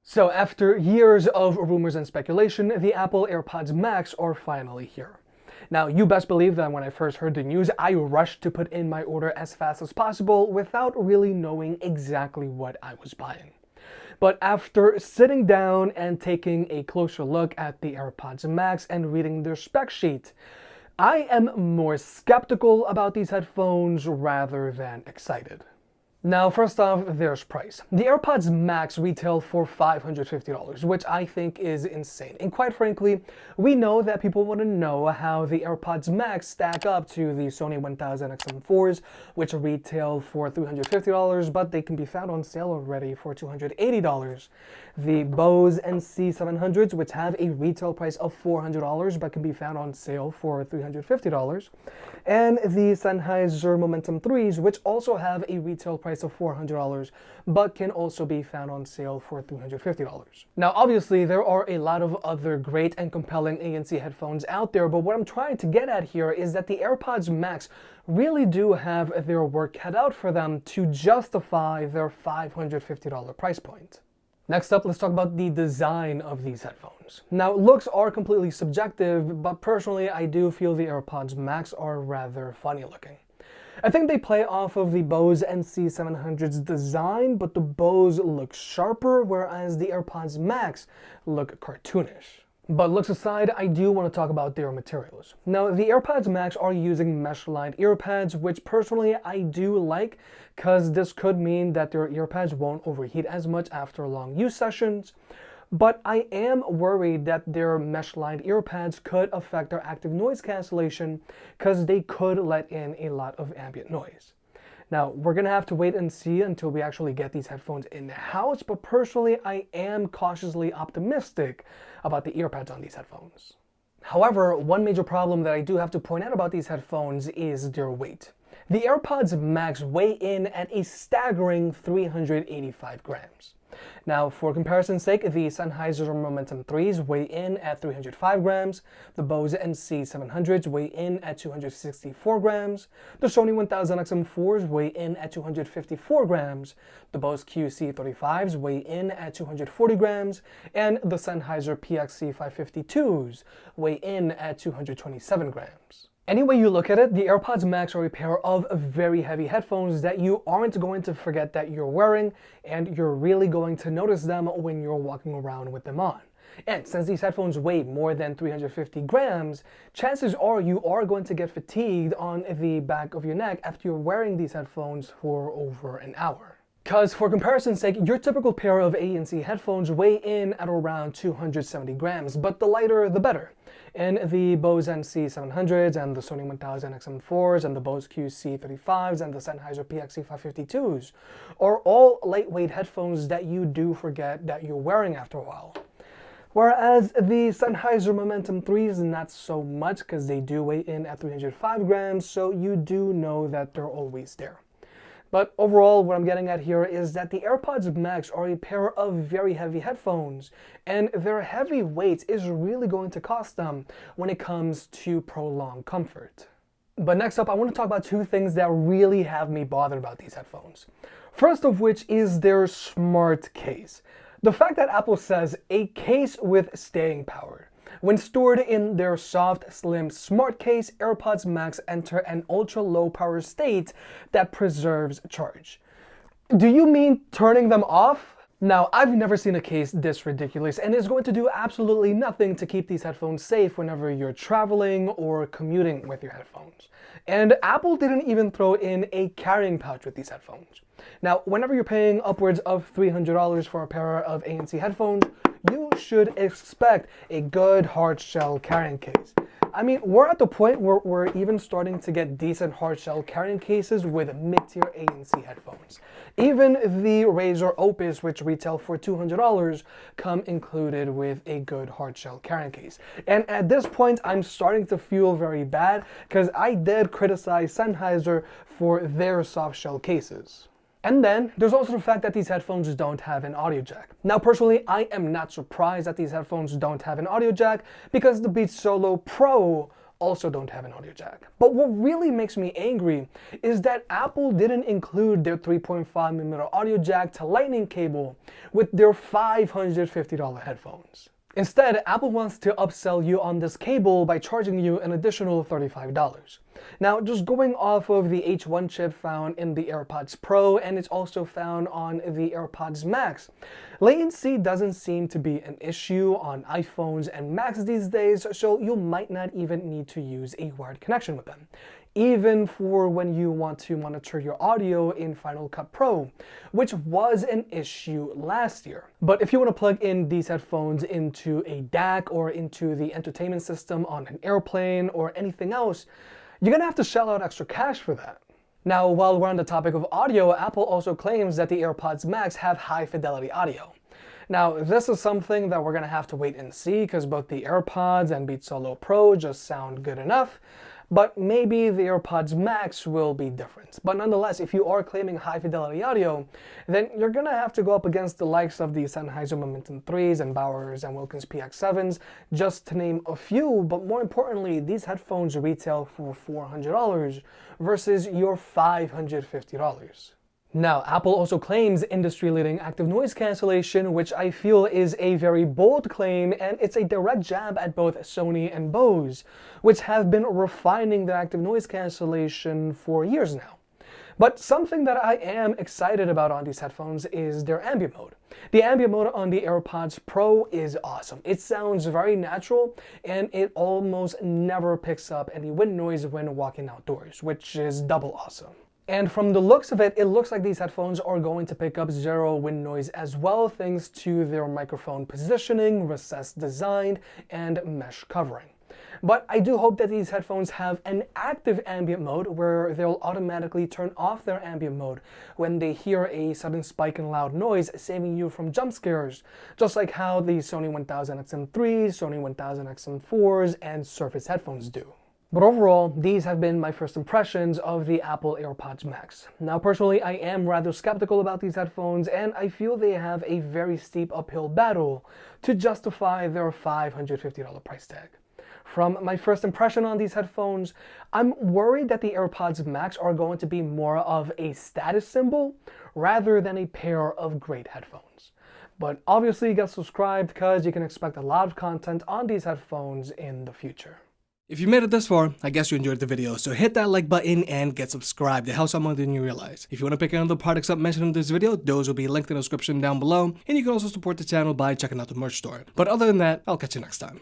So after years of rumors and speculation, the Apple AirPods Max are finally here. Now, you best believe that when I first heard the news, I rushed to put in my order as fast as possible without really knowing exactly what I was buying. But after sitting down and taking a closer look at the AirPods Max and reading their spec sheet, I am more skeptical about these headphones rather than excited. Now, first off, there's price. The AirPods Max retail for $550, which I think is insane. And quite frankly, we know that people want to know how the AirPods Max stack up to the Sony 1000 XM4s, which retail for $350, but they can be found on sale already for $280. The Bose NC700s, which have a retail price of $400, but can be found on sale for $350. And the Sennheiser Momentum 3s, which also have a retail price of $400, but can also be found on sale for $350. Now, obviously, there are a lot of other great and compelling ANC headphones out there, but what I'm trying to get at here is that the AirPods Max really do have their work cut out for them to justify their $550 price point. Next up, let's talk about the design of these headphones. Now, looks are completely subjective, but personally, I do feel the AirPods Max are rather funny looking. I think they play off of the Bose NC700's design, but the Bose looks sharper, whereas the AirPods Max look cartoonish. But looks aside, I do want to talk about their materials. Now, the AirPods Max are using mesh-lined ear pads, which personally I do like, because this could mean that their ear pads won't overheat as much after long use sessions. But I am worried that their mesh-lined ear pads could affect their active noise cancellation, because they could let in a lot of ambient noise. Now, we're going to have to wait and see until we actually get these headphones in the house, but personally, I am cautiously optimistic about the ear pads on these headphones. However, one major problem that I do have to point out about these headphones is their weight. The AirPods Max weigh in at a staggering 385 grams. Now, for comparison's sake, the Sennheiser Momentum 3s weigh in at 305 grams, the Bose NC700s weigh in at 264 grams, the Sony 1000 XM4s weigh in at 254 grams, the Bose QC35s weigh in at 240 grams, and the Sennheiser PXC552s weigh in at 227 grams. Any way you look at it, the AirPods Max are a pair of very heavy headphones that you aren't going to forget that you're wearing, and you're really going to notice them when you're walking around with them on. And since these headphones weigh more than 350 grams, chances are you are going to get fatigued on the back of your neck after you're wearing these headphones for over an hour. Because for comparison's sake, your typical pair of ANC headphones weigh in at around 270 grams, but the lighter the better. And the Bose NC700s and the Sony 1000 XM4s and the Bose QC35s and the Sennheiser PXC552s are all lightweight headphones that you do forget that you're wearing after a while. Whereas the Sennheiser Momentum 3s, not so much, because they do weigh in at 305 grams, so you do know that they're always there. But overall, what I'm getting at here is that the AirPods Max are a pair of very heavy headphones, and their heavy weight is really going to cost them when it comes to prolonged comfort. But next up, I want to talk about two things that really have me bothered about these headphones. First of which is their smart case. The fact that Apple says a case with staying power. When stored in their soft, slim smart case, AirPods Max enter an ultra-low power state that preserves charge. Do you mean turning them off? Now, I've never seen a case this ridiculous, and it's going to do absolutely nothing to keep these headphones safe whenever you're traveling or commuting with your headphones. And Apple didn't even throw in a carrying pouch with these headphones. Now, whenever you're paying upwards of $300 for a pair of ANC headphones, you should expect a good hard shell carrying case. I mean, we're at the point where we're even starting to get decent hard shell carrying cases with mid-tier ANC headphones. Even the Razer Opus, which retail for $200, come included with a good hard shell carrying case. And at this point, I'm starting to feel very bad because I did criticize Sennheiser for their soft shell cases. And then there's also the fact that these headphones don't have an audio jack. Now, personally, I am not surprised that these headphones don't have an audio jack because the Beats Solo Pro also don't have an audio jack. But what really makes me angry is that Apple didn't include their 3.5mm audio jack to lightning cable with their $550 headphones. Instead, Apple wants to upsell you on this cable by charging you an additional $35. Now, just going off of the H1 chip found in the AirPods Pro, and it's also found on the AirPods Max, latency doesn't seem to be an issue on iPhones and Macs these days, so you might not even need to use a wired connection with them, even for when you want to monitor your audio in Final Cut Pro, which was an issue last year. But if you want to plug in these headphones into a DAC or into the entertainment system on an airplane or anything else, you're gonna have to shell out extra cash for that. Now, while we're on the topic of audio, Apple also claims that the AirPods Max have high fidelity audio. Now, this is something that we're gonna have to wait and see because both the AirPods and Beats Solo Pro just sound good enough, but maybe the AirPods Max will be different. But nonetheless, if you are claiming high fidelity audio, then you're gonna have to go up against the likes of the Sennheiser Momentum 3s and Bowers and Wilkins PX7s, just to name a few. But more importantly, these headphones retail for $400 versus your $550. Now, Apple also claims industry-leading active noise cancellation, which I feel is a very bold claim, and it's a direct jab at both Sony and Bose, which have been refining their active noise cancellation for years now. But something that I am excited about on these headphones is their ambient mode. The ambient mode on the AirPods Pro is awesome. It sounds very natural, and it almost never picks up any wind noise when walking outdoors, which is double awesome. And from the looks of it, it looks like these headphones are going to pick up zero wind noise as well, thanks to their microphone positioning, recessed design, and mesh covering. But I do hope that these headphones have an active ambient mode where they'll automatically turn off their ambient mode when they hear a sudden spike in loud noise, saving you from jump scares, just like how the Sony 1000XM3s, Sony 1000XM4s, and Surface headphones do. But overall, these have been my first impressions of the Apple AirPods Max. Now, personally, I am rather skeptical about these headphones, and I feel they have a very steep uphill battle to justify their $550 price tag. From my first impression on these headphones, I'm worried that the AirPods Max are going to be more of a status symbol rather than a pair of great headphones. But obviously, get subscribed because you can expect a lot of content on these headphones in the future. If you made it this far, I guess you enjoyed the video, so hit that like button and get subscribed. It helps out more than you realize. If you want to pick any other products up mentioned in this video, those will be linked in the description down below, and you can also support the channel by checking out the merch store. But other than that, I'll catch you next time.